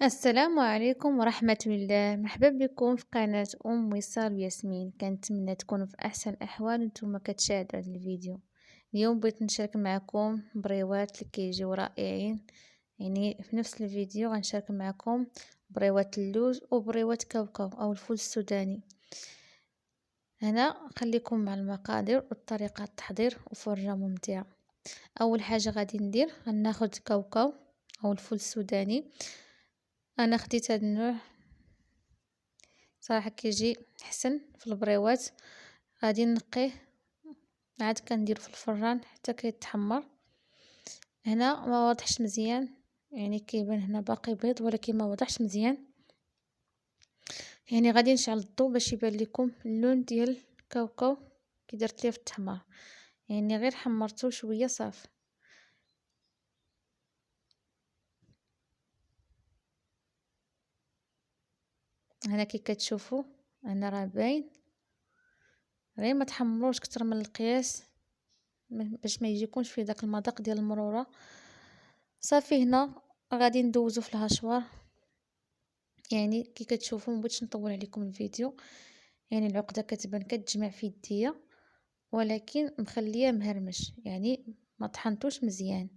السلام عليكم ورحمة الله، مرحبا بكم في قناة وصال وياسمين. كنتمنى تكونوا في أحسن الأحوال وانتم كتشاهدوا هذا الفيديو. اليوم بغيت نشارك معكم بريوات اللي كيجيو رائعين. يعني في نفس الفيديو غنشارك معكم بريوات اللوز وبريوات كاوكاو أو الفول السوداني. هنا خليكم مع المقادير وطريقة التحضير وفرجة ممتعة. أول حاجة غادي ندير غناخد كاوكاو أو الفول السوداني. انا خديت هاد النوع صراحه كيجي حسن في البريوات. غادي نقيه عاد كندير في الفران حتى كيتحمر. هنا ما واضحش مزيان، يعني كيبان هنا باقي بيض ولكن ما واضحش مزيان. يعني غادي نشعل الضوء باش يبان لكم اللون ديال الكاوكاو كي درت ليه في التحمر، يعني غير حمرته شويه صافي. هنا كي كتشوفوا انا راه باين، غير ما تحمروش كتر من القياس باش ما يجيكمش فيه داك المذاق ديال المرورة. صافي هنا غادي ندوزو في الهشوار. يعني كي كتشوفوا مبغيتش نطول عليكم الفيديو، يعني العقده كتبان كتجمع في يديا ولكن مخليه مهرمش، يعني ما طحنتوش مزيان.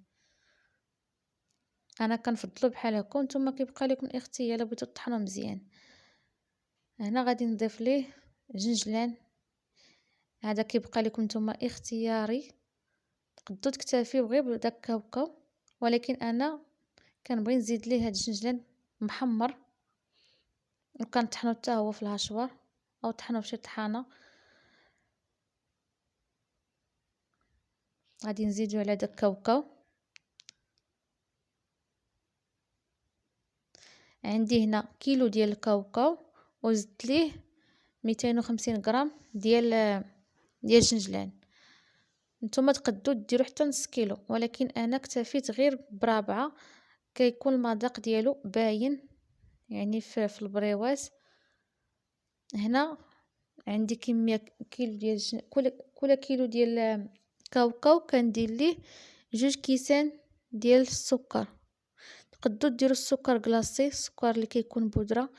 انا كنفضلو بحال هكا، نتوما كيبقى لكم الاختيار الا بغيتو طحنوا مزيان. هنا غادي نضيف ليه جنجلان، هذا كيبقى لكم نتوما اختياري، تقدروا تكتفيو غير بداك الكاوكاو، ولكن انا كنبغي نزيد ليه هاد الجنجلان محمر وكنطحنو حتى هو في الهشوار او طحنو بشي طحانه. غادي نزيدو على داك الكاوكاو. عندي هنا كيلو ديال الكاوكاو وزدت ليه 250 غرام ديال الجنجلان. نتوما تقدروا ديروا حتى نص كيلو، ولكن انا اكتفيت غير برابعه، كيكون المذاق ديالو باين يعني في البريوات. هنا عندي كميه كيلو ديال كل كيلو ديال كاوكاو كندير ليه 2 كيسان ديال السكر. تقدروا ديروا السكر كلاصي، السكر اللي كيكون بودره.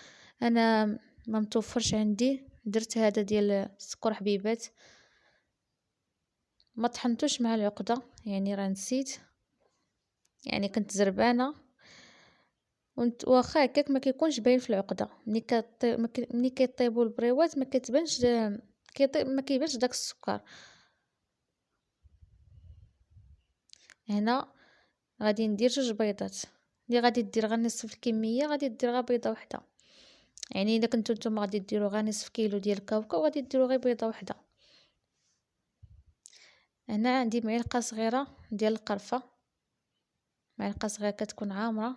انا ما متوفرش عندي، درت هذا ديال السكر حبيبات. ما طحنتوش مع العقده، يعني راه نسيت، يعني كنت زربانه واخا هكاك ما كيكونش باين في العقده. ملي كيطيبوا البريوات ما كتبانش، ما كيبانش داك السكر. هنا غادي ندير 2 بيضات. اللي غادي دير غير نصف الكميه غادي دير غير بيضه واحده، يعني اذا كنتو نتوما غادي ديروا غير نصف كيلو ديال الكاوكاو غادي ديروا غير بيضه واحده. هنا عندي معلقه صغيره ديال القرفه، معلقه صغيره كتكون عامره.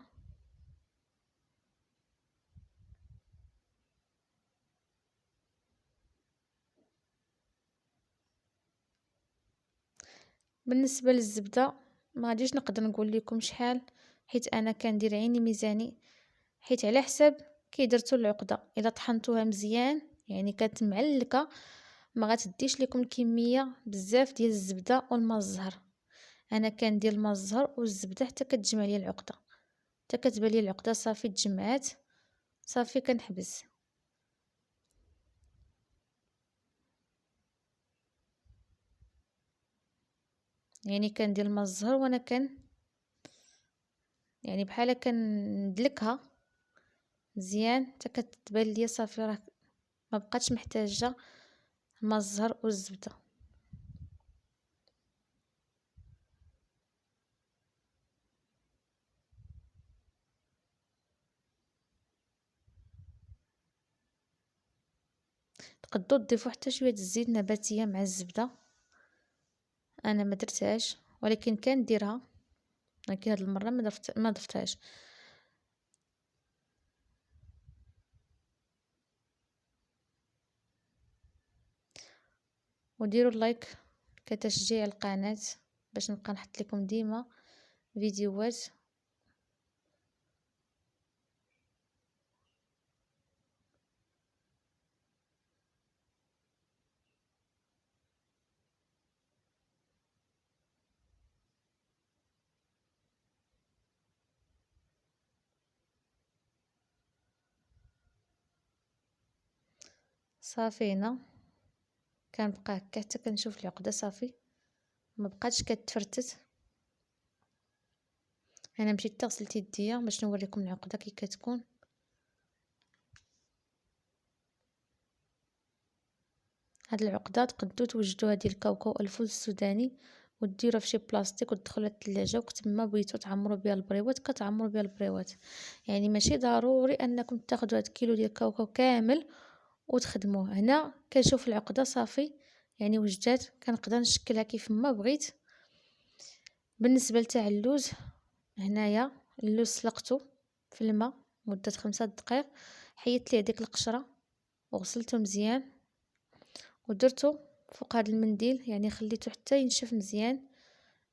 بالنسبه للزبده ما غاديش نقدر نقول لكم شحال، حيت انا كندير عيني ميزاني، حيت على حساب كي درتو العقده. الا طحنتوها مزيان يعني كانت معلكه ما غتديش لكم الكميه بزاف ديال الزبده والماء الزهر. انا كندير الماء الزهر والزبده حتى كتجمع لي العقده، حتى كتبان لي العقده صافي تجمعات، صافي كنحبس. يعني كندير الماء الزهر وانا يعني بحال كندلكها مزيان حتى كتبان لي صافي راه ما بقاتش محتاجه الماء الزهر والزبده. تقدروا تضيفوا حتى شويه الزيت نباتيه مع الزبده، انا ما درتهاش ولكن كنديرها، لكن هاد المره ما ضفتهاش. وديروا لايك كتشجيع القناه باش نبقى نحط لكم ديما فيديوهات. صافي هنا كنبقى هكا حتى كنشوف العقده صافي ما بقاتش كتفرتت. انا مشيت غسلت يديا باش نوريكم العقده كي كتكون. هاد العقده تقدروا توجدوها ديال الكاوكاو الفول السوداني وديروها في شي بلاستيك وتدخلوها الثلاجه، وقت ما بغيتو تعمروا بها البريوات كتعمروا بها البريوات. يعني ماشي ضروري انكم تاخذوا هاد كيلو ديال الكاوكاو كامل وتخدموه. هنا كنشوف العقده صافي يعني وجدات، كنقدر نشكلها كيف ما بغيت. بالنسبه لتاع اللوز، هنايا اللوز سلقته في الماء مده 5 دقائق، حيدت ليه ديك القشره وغسلته مزيان ودرته فوق هذا المنديل، يعني خليته حتى ينشف مزيان.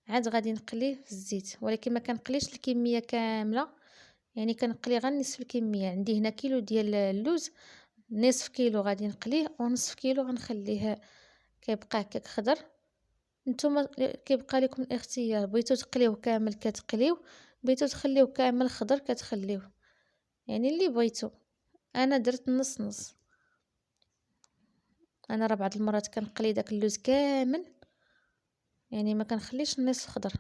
عاد غادي نقليه في الزيت، ولكن ما كنقليش الكميه كامله، يعني كنقلي غير نصف الكميه. عندي هنا كيلو ديال اللوز، نصف كيلو غادي نقليه ونصف كيلو غنخليه كيبقى هكاك خضر. نتوما كيبقى لكم الاختيار، بغيتو تقليوه كامل كتقليوه، بغيتو تخليوه كامل خضر كتخليوه، يعني اللي بغيتو. انا درت نص نص. انا راه بعض المرات كنقلي داك اللوز كامل، يعني ما كنخليش النصف خضر.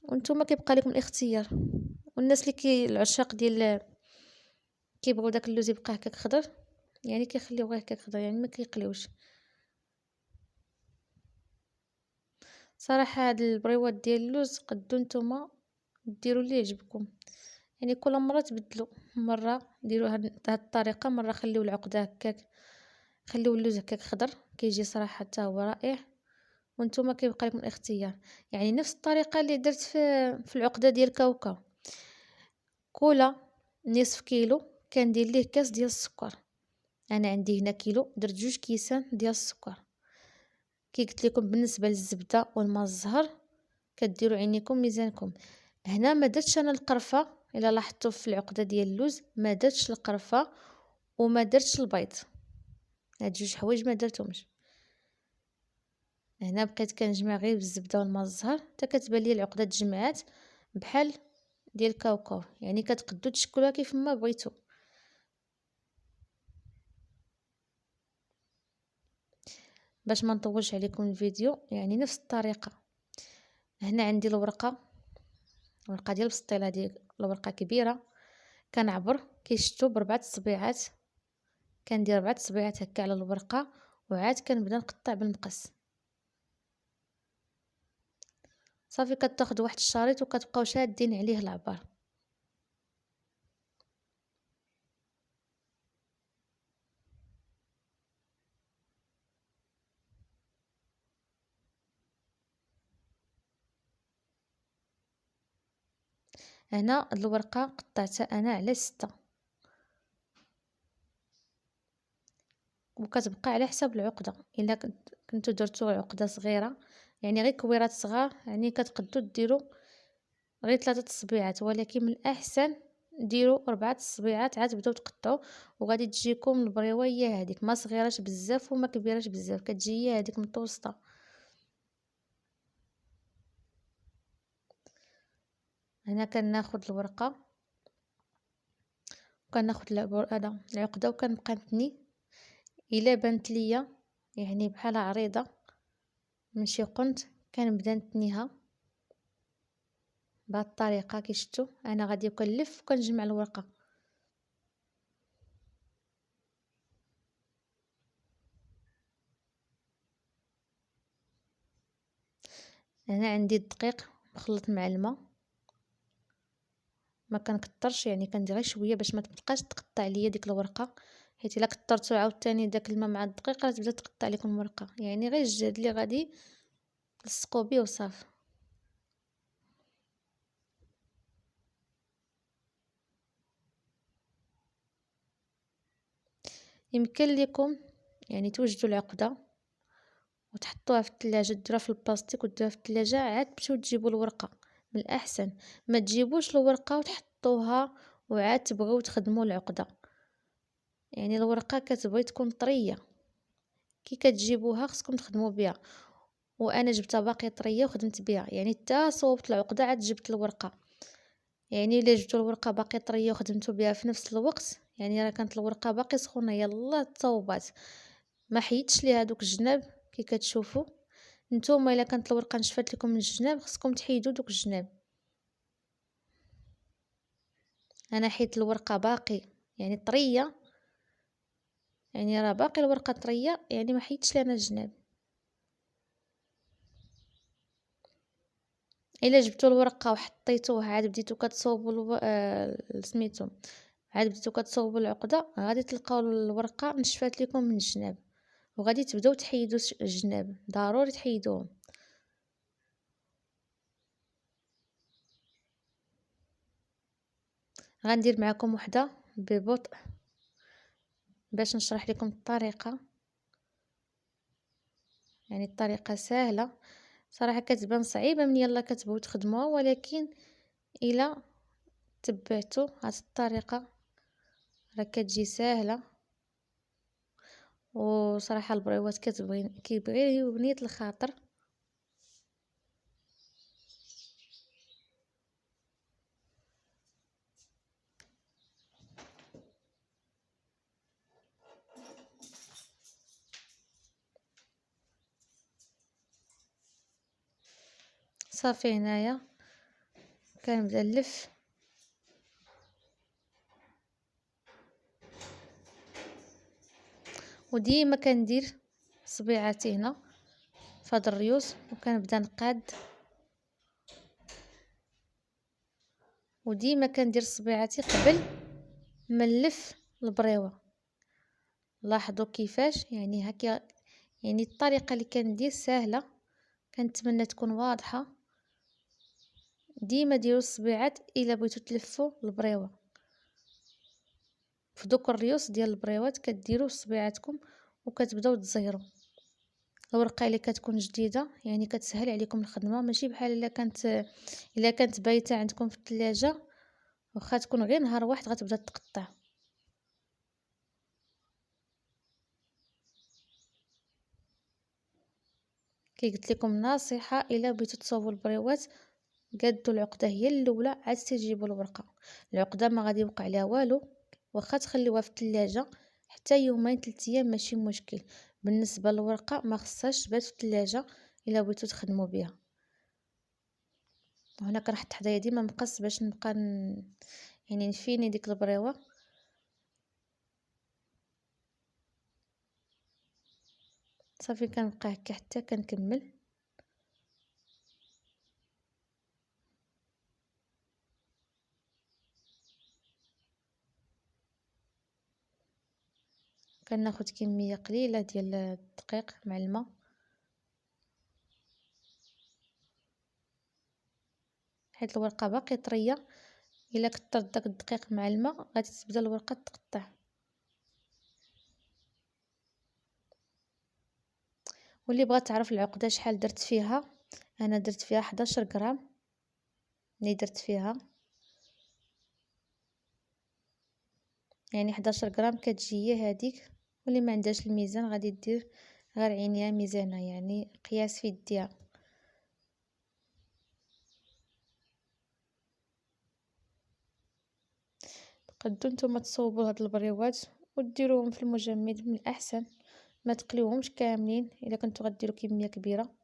وانتم كيبقى لكم الاختيار. والناس اللي العشاق ديال كيبغوا داك اللوز يبقى هكاك خضر، يعني كيخليوه غير هكاك خضر، يعني ما كيقليوش. صراحه هاد البريوات ديال اللوز قدو نتوما ديروا اللي يعجبكم، يعني كل مره تبدلوا. مره ديروا هاد الطريقه، مره خليو العقده هكاك، خليو اللوز هكاك خضر كيجي صراحه حتى هو رائع. وانتم كيبقى لكم الاختيار. يعني نفس الطريقه اللي درت في العقده ديال الكاوكاو. كولا نصف كيلو كندير ليه كاس ديال السكر. انا عندي هنا كيلو، درت 2 كيسان ديال السكر. كي قلت لكم بالنسبه للزبده والماء الزهر كديروا عينيكم ميزانكم. هنا ما درتش انا القرفه، الا لاحظتوا في العقده ديال اللوز ما درتش القرفه وما درتش البيض، هاد 2 حوايج ما درتهمش. هنا بقيت كنجمع غير بالزبده والماء الزهر حتى كتبان لي العقده تجمعات بحال ديال الكاوكاو، يعني كتقدروا تشكلوها كيف ما بغيتوا. باش ما نطولش عليكم الفيديو، يعني نفس الطريقه. هنا عندي الورقه ديال البسطيله، ديال الورقه كبيره، كنعبر كيشتو ب4 صبيعات، كندير 4 صبيعات هكا على الورقه، وعاد كنبدا نقطع بالمقص. صافي كتاخذ واحد الشريط وكتبقاو شادين عليه العبار. هنا الورقه قطعتها انا على 6، وكتبقى على حساب العقده. الا كنتو درتو عقده صغيره، يعني غير كويرات صغار، يعني كتقدروا ديروا غير 3 صبيعات، ولكن من الاحسن ديروا 4 صبيعات عاد تبداو تقطعوا. وغادي تجيكم البريوه هي هذيك، ما صغيراش بزاف وما كبيراش بزاف، كتجي هي هذيك متوسطه. هنا كناخذ الورقه وكناخذ هذا العقده وكنبقى نتني. الا بانت ليا يعني بحال عريضه من شي قنت، كنبدا نتنيها بهذه الطريقه. كي شفتوا انا غادي كنلف وكنجمع الورقه. هنا عندي الدقيق مخلط مع الماء، ما كنكترش، يعني كندير غير شويه باش ما تبقاش تقطع ليا ديك الورقه، حيت الا كترتو عاوتاني داك الماء مع الدقيق راه تبدا تقطع لكم الورقه. يعني غير الجهد اللي غادي تلصقوا بيه وصافي. يمكن لكم يعني توجدوا العقده وتحطوها في الثلاجه، ديروها في البلاستيك وديروها في الثلاجه، عاد تمشيو تجيبوا الورقه. من الاحسن ما تجيبوش الورقه وتحطوها وعاد تبغيو تخدموا العقده، يعني الورقه كتبغي تكون طريه. كي كتجيبوها خصكم تخدموا بها. وانا جبتها باقي طريه وخدمت بها، يعني حتى صوبت العقده عاد جبت الورقه. يعني الا جبتو الورقه باقي طريه وخدمتو بها في نفس الوقت، يعني راه كانت الورقه باقي سخونه يلا تصوبات، ما حيدتش ليها دوك الجناب كي كتشوفوا. نتوما الا كانت الورقه نشفات لكم من الجناب خصكم تحيدوا دوك الجناب. انا حيت الورقه باقي يعني طريه، يعني راه باقي الورقه طريه، يعني ما حيدتش ليها الجناب. الا جبتوا الورقه وحطيتوه عاد بديتو كتصوبوا سميتو، عاد بديتو كتصوبوا العقده، غادي تلقاو الورقه نشفات لكم من الجناب، وغادي تبداو تحيدوا الجناب، ضروري تحيدوهم. غندير معكم وحده ببطء باش نشرح لكم الطريقه، يعني الطريقه سهله صراحه، كتبان صعيبه من يلا كتبغيو تخدموها، ولكن الا تبعتوا هاد الطريقه راه كتجي سهله. وصراحه البريوات كيبغيو بنيه الخاطر. صافي هنايا كنبدا نلف، وديما كندير صبيعاتي هنا في هاد الريوس وكنبدا نقاد، وديما كندير صبيعاتي قبل ما نلف البريوه. لاحظوا كيفاش يعني هكا، يعني الطريقه اللي كندير سهله، كنتمنى تكون واضحه. ديما ديروا الصبيعات الا بغيتوا تلفوا البريوه في دوك الريوس ديال البريوات، كديروا صبيعاتكم وكتبداو تزيروا. الورقه اللي كتكون جديده يعني كتسهل عليكم الخدمه، ماشي بحال الا كانت بايته عندكم في الثلاجه، واخا تكون غير نهار واحد غتبدا تقطع. كي قلت لكم نصيحه، الا بغيتوا تصوبوا البريوات قادوا العقده هي الاولى، عاد تجيبوا الورقه. العقده ما غادي يوقع عليها والو، واخا تخليوها في الثلاجه حتى يومين 3 ايام ماشي مشكل. بالنسبه للورقه ما خصهاش تبات في الثلاجه الا بغيتوا تخدموا بها. وهنا كنحط حدايا ديما مقص باش نبقى يعني نفيني ديك البريوه. صافي كنبقى هكا حتى كنكمل. كناخد كميه قليله ديال الدقيق مع الماء، حيت الورقه باقي طريه. الا كثرت داك الدقيق مع الماء غادي تبدا الورقه تقطع. واللي بغات تعرف العقده شحال درت فيها، انا درت فيها 11 غرام اللي درت فيها، يعني 11 غرام كتجي هي هذيك. واللي ما عندهاش الميزان غادي دير غير عينيها ميزانه، يعني قياس في يديها. تقدروا نتوما تصوبوا هاد البريوات وديروهم في المجمد من الاحسن، ما تقليوهمش كاملين الا كنتو غديروا كميه كبيره،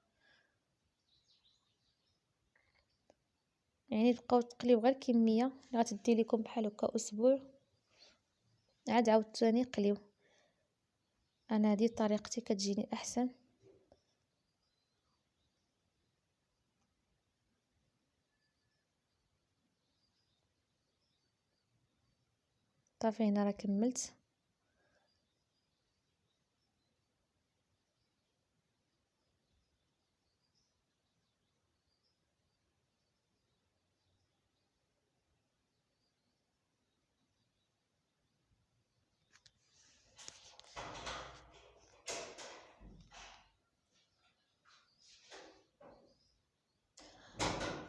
يعني تبقاو تقليو غير كميه اللي غتدي لكم بحال هكا اسبوع، عاد عاوتاني قليو. انا هذه طريقتي كتجيني احسن. صافي هنا راه كملت.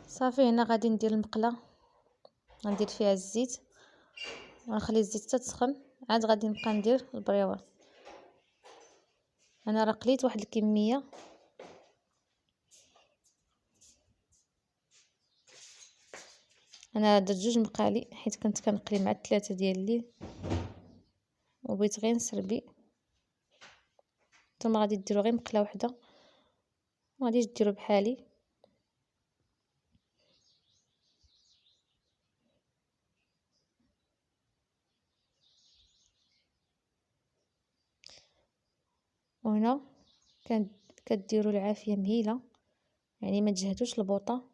صافي هنا غادي ندير المقله، غندير فيها الزيت ونخلي الزيت حتى تسخن، عاد غادي نبقى ندير البريوات. انا راه قليت واحد الكميه، انا درت 2 مقالي حيت كنت كنقلي مع 3 ديال الليل وبغيت غير نسربي. نتوما غادي ديروا غير مقله وحده، ما غاديش ديروا بحالي. وهنا كديروا العافيه مهيله، يعني ما تجهدوش البوطه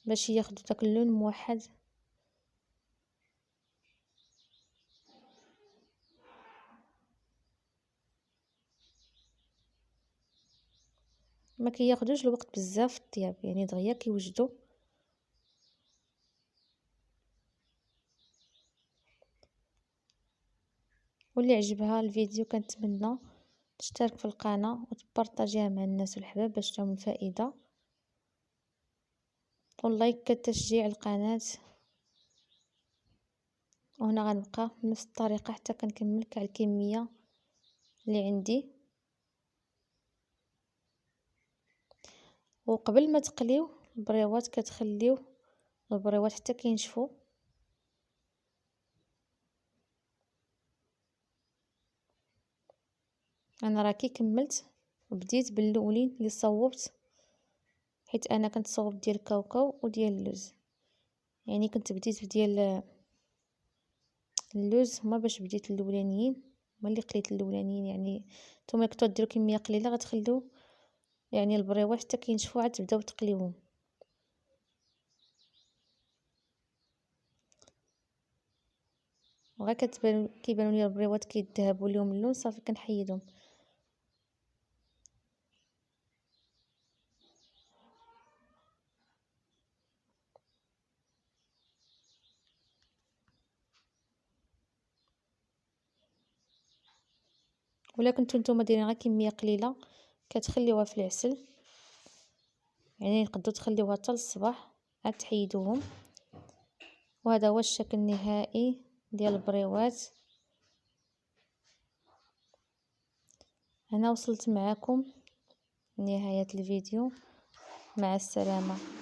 باش ياخذوا داك اللون موحد. ما كياخذوش الوقت بزاف في الطياب، يعني دغيا كيوجدوا. واللي عجبها الفيديو كنتمنى تشترك في القناه وتبارطاجيها مع الناس والحباب باش تهم الفائده، واللايك كتشجيع القناه. وهنا غنبقى بنفس الطريقه حتى كنكمل كاع الكميه اللي عندي. وقبل ما تقليو البريوات كتخليو البريوات حتى كينشفوا. انا راه كي كملت وبديت بالاولين اللي صوبت، حيت انا كنت صوب ديال الكاوكاو وديال اللوز، يعني كنت بديت بديال اللوز هما باش بديت الاولانيين، هما اللي قليت الاولانيين. يعني نتوما كنتو ديروا كميه قليله غتخليو يعني البريوات حتى كينشفوا عاد تبداو تقليوهم. وغا كيبانوا لي البريوات كيذهبوا لهم اللون صافي كنحيدهم. ولا كنتو نتوما دايرين غير كميه قليله كتخليوها في العسل، يعني تقدروا تخليوها حتى للصباح عاد تحيدوهم. وهذا هو الشكل النهائي ديال البريوات. انا وصلت معكم لنهايه الفيديو، مع السلامه.